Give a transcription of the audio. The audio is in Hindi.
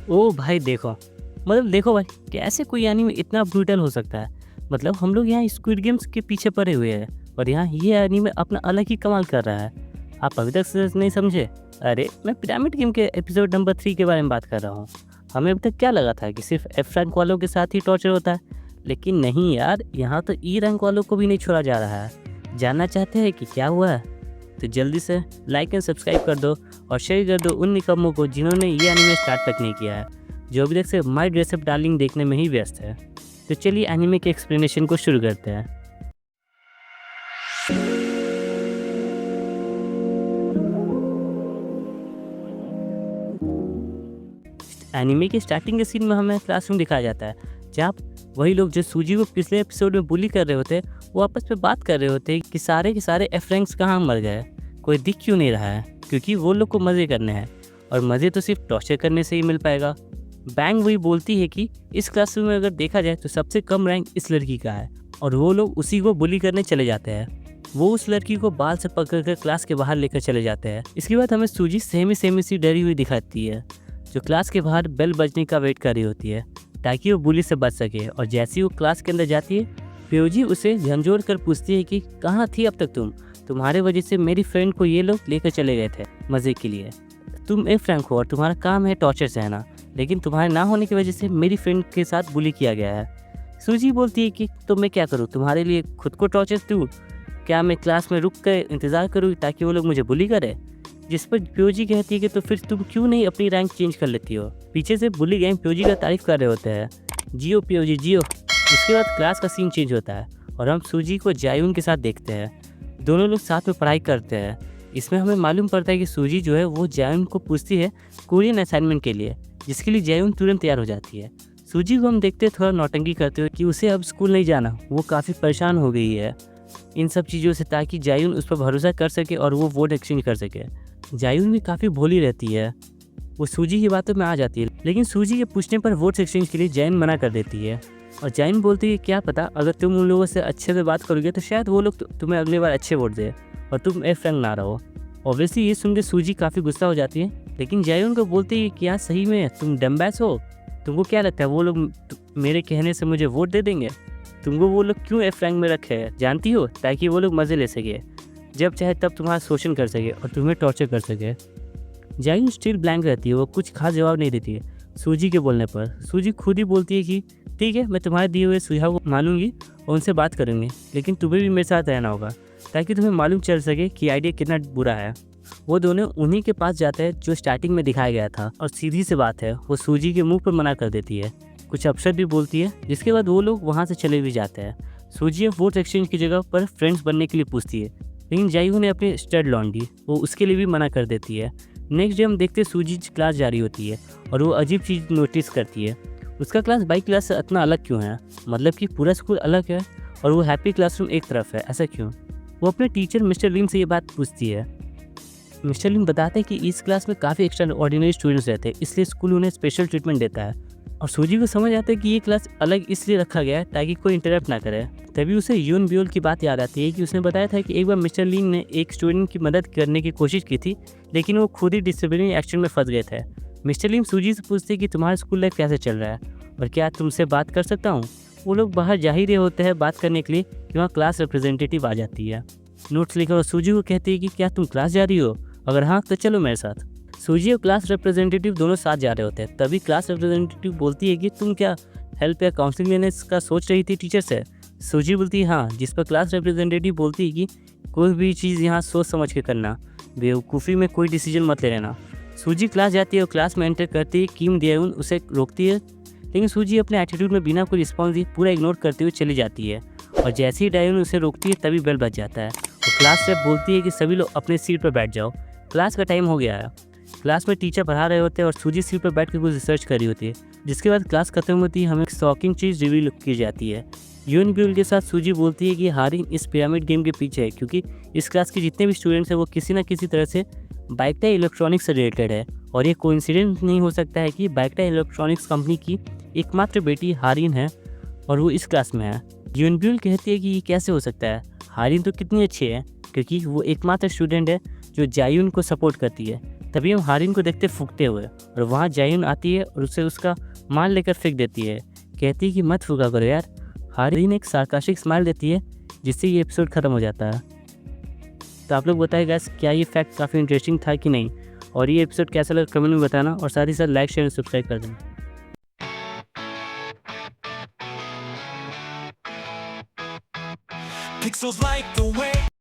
ओ भाई देखो, देखो भाई, कैसे कोई एनीमे इतना ब्रूटल हो सकता है। हम लोग यहाँ स्क्विड गेम्स के पीछे पड़े हुए हैं और यहाँ ये एनीमे अपना अलग ही कमाल कर रहा है। आप अभी तक से नहीं समझे? अरे मैं पिरामिड गेम के एपिसोड नंबर 3 के बारे में बात कर रहा हूँ। हमें अभी तक क्या लगा था कि सिर्फ एफ रैंक वालों के साथ ही टॉर्चर होता है, लेकिन नहीं यार, यहाँ तो ई रैंक वालों को भी नहीं छोड़ा जा रहा है। जानना चाहते हैं कि क्या हुआ है? तो जल्दी से लाइक एंड सब्सक्राइब कर दो और शेयर कर दो उन निकम्मों को जिन्होंने ये एनीमे स्टार्ट तक नहीं किया है, जो अभी तक से माय ड्रेस अप डार्लिंग देखने में ही व्यस्त है। तो चलिए एनीमे के एक्सप्लेनेशन को शुरू करते हैं। एनीमे के स्टार्टिंग के सीन में हमें क्लासरूम दिखाया जाता है, जहाँ वही लोग जो सूजी को पिछले एपिसोड में बुली कर रहे होते हैं, वो आपस में बात कर रहे होते हैं कि सारे के सारे एफ रैंक्स कहाँ मर गए, कोई दिख क्यों नहीं रहा है, क्योंकि वो लोग को मज़े करने हैं और मज़े तो सिर्फ टॉर्चर करने से ही मिल पाएगा। बैंग वही बोलती है कि इस क्लासरूम में अगर देखा जाए तो सबसे कम रैंक इस लड़की का है और वो लोग उसी को बुली करने चले जाते हैं। वो उस लड़की को बाल से पकड़ कर क्लास के बाहर लेकर चले जाते हैं। इसके बाद हमें सूजी सेमी सेमी सी डरी हुई दिखाती है, जो क्लास के बाहर बेल बजने का वेट कर रही होती है ताकि वो बुली से बच सके। और जैसे ही वो क्लास के अंदर जाती है, प्योजी उसे झंझोड़ कर पूछती है कि कहाँ थी अब तक तुम्हारे वजह से मेरी फ्रेंड को ये लोग लेकर चले गए थे मज़े के लिए। तुम एक फ्रैंक हो और तुम्हारा काम है टॉर्चर सहना, लेकिन तुम्हारे ना होने की वजह से मेरी फ्रेंड के साथ बुली किया गया है। सूजी बोलती है कि तो मैं क्या करूँ, तुम्हारे लिए खुद को टॉर्चर दूँ? क्या मैं क्लास में रुक कर इंतज़ार करूँ ताकि वो लोग मुझे बुली करे? जिस पर प्योजी कहती है कि तो फिर तुम क्यों नहीं अपनी रैंक चेंज कर लेती हो? पीछे से बुली गैंग प्योजी का तारीफ कर रहे होते हैं, जियो प्योजी जियो। इसके बाद क्लास का सीन चेंज होता है और हम सूजी को जायून के साथ देखते हैं। दोनों लोग साथ में पढ़ाई करते हैं। इसमें हमें मालूम पड़ता है कि सूजी जो है वो जायून को पूछती है कोरियन असाइनमेंट के लिए, जिसके लिए जायून तुरंत तैयार हो जाती है। सूजी को हम देखते हैं थोड़ा नौटंकी करते हुए कि उसे अब स्कूल नहीं जाना, वो काफ़ी परेशान हो गई है इन सब चीज़ों से, ताकि जायून उस पर भरोसा कर सके और वो वोट एक्सचेंज कर सके। जायून भी काफ़ी भोली रहती है, वो सूजी की बातों में आ जाती है, लेकिन सूजी के पूछने पर वोट एक्सचेंज के लिए जायून मना कर देती है। और जायून बोलती है क्या पता अगर तुम उन लोगों से अच्छे से बात करोगे तो शायद वो लोग तुम्हें अगली बार अच्छे वोट दे और तुम एफ रैंक ना रहो। ऑब्वियसली ये सुनकर सूजी काफ़ी गुस्सा हो जाती है, लेकिन जायून को बोलती है कि क्या सही में तुम डम्बैस हो? तुमको क्या लगता है वो लोग मेरे कहने से मुझे वोट दे देंगे? तुमको वो लोग क्यों एफ रैंक में रखे हैं जानती हो? ताकि वो लोग मज़े ले सके, जब चाहे तब तुम्हारा शोषण कर सके और तुम्हें टॉर्चर कर सके। जायून स्टिल ब्लैंक रहती है, वो कुछ खास जवाब नहीं देती है सूजी के बोलने पर। सूजी खुद ही बोलती है कि ठीक है, मैं तुम्हारे दिए हुए सुझाव को मानूंगी और उनसे बात करूंगी, लेकिन तुम्हें भी मेरे साथ रहना होगा ताकि तुम्हें मालूम चल सके कि आइडिया कितना बुरा है। वो दोनों उन्हीं के पास जाते हैं जो स्टार्टिंग में दिखाया गया था और सीधी सी बात है, वो सूजी के मुंह पर मना कर देती है, कुछ अपशब्द भी बोलती है, जिसके बाद वो लोग वहाँ से चले भी जाते हैं। सूजी वोट एक्सचेंज की जगह पर फ्रेंड्स बनने के लिए पूछती है, लेकिन जायून ने अपने स्टड लॉन्डी वो उसके लिए भी मना कर देती है। नेक्स्ट डे हम देखते सूजी क्लास जारी होती है और वो अजीब चीज़ नोटिस करती है, उसका क्लास बाई क्लास से इतना अलग क्यों है? कि पूरा स्कूल अलग है और वो हैप्पी क्लासरूम एक तरफ है, ऐसा क्यों? वो अपने टीचर मिस्टर लिम से ये बात पूछती है। मिस्टर लिम बताते हैं कि इस क्लास में काफ़ी एक्स्ट्रा ऑर्डिनरी स्टूडेंट्स रहते हैं, इसलिए स्कूल उन्हें स्पेशल ट्रीटमेंट देता है। और सूजी को समझ आता है कि ये क्लास अलग इसलिए रखा गया है ताकि कोई इंटरप्ट ना करे। तभी उसे यून ब्यूल की बात याद आती है कि उसने बताया था कि एक बार मिस्टर लिंग ने एक स्टूडेंट की मदद करने की कोशिश की थी, लेकिन वो खुद ही डिसिप्लिनरी एक्शन में फंस गए थे। मिस्टर लिंग सूजी से पूछते हैं कि तुम्हारा स्कूल लाइफ कैसे चल रहा है और क्या तुमसे बात कर सकता हूँ? वो लोग बाहर जा ही रहे होते हैं बात करने के लिए कि वहाँ क्लास रिप्रेजेंटेटिव आ जाती है नोट्स लेकर और सूजी को कहती है कि क्या तुम क्लास जा रही हो? अगर हाँ तो चलो मेरे साथ। सूजी और क्लास रिप्रेजेंटेटिव दोनों साथ जा रहे होते हैं। तभी क्लास रिप्रेजेंटेटिव बोलती है कि तुम क्या हेल्प या काउंसलिंग लेने का सोच रही थी टीचर से? सूजी बोलती है हाँ, जिस पर क्लास रिप्रेजेंटेटिव बोलती है कि कोई भी चीज़ यहाँ सोच समझ के करना, बेवकूफ़ी में कोई डिसीजन मत ले लेना। सूजी क्लास जाती है और क्लास में एंटर करती है किम दियाउन उसे रोकती है, लेकिन सूजी अपने एटीट्यूड में बिना कोई रिस्पॉन्स दिए पूरा इग्नोर करते हुए चली जाती है। और जैसे ही डायून उसे रोकती है तभी बेल बज जाता है और क्लास रेप बोलती है कि सभी लोग अपने सीट पर बैठ जाओ, क्लास का टाइम हो गया है। क्लास में टीचर पढ़ा रहे होते हैं और सूजी सीट पर बैठ कर कुछ रिसर्च कर रही होती है, जिसके बाद क्लास खत्म होती है, हमें शॉकिंग चीज़ रिवील की जाती है। यून ब्यूल के साथ सूजी बोलती है कि हारिन इस पिरामिड गेम के पीछे है, क्योंकि इस क्लास के जितने भी स्टूडेंट्स हैं वो किसी न किसी तरह से बाइकटा इलेक्ट्रॉनिक्स से रिलेटेड है और ये कोइंसिडेंस नहीं हो सकता है कि बाइकटा इलेक्ट्रॉनिक्स कंपनी की एकमात्र बेटी हारिन है और वो इस क्लास में है। यून ब्यूल कहती है कि ये कैसे हो सकता है, हारिन तो कितनी अच्छी है, क्योंकि वो एकमात्र स्टूडेंट है जो जायून को सपोर्ट करती है, तभी हम हारिन को देखते फूकते हुए, और वहाँ जायून आती है और उसे उसका माल लेकर फेंक देती है। कहती है कि मत फूका करो यार। हारिन एक सार्कास्टिक स्माइल देती है, जिससे ये एपिसोड ख़त्म हो जाता है। तो आप लोग बताइए गाइस, क्या ये फैक्ट काफ़ी इंटरेस्टिंग था कि नहीं, और ये एपिसोड कैसा लगा कमेंट में बताना, और साथ ही साथ लाइक शेयर और सब्सक्राइब कर देना। Pixels like the way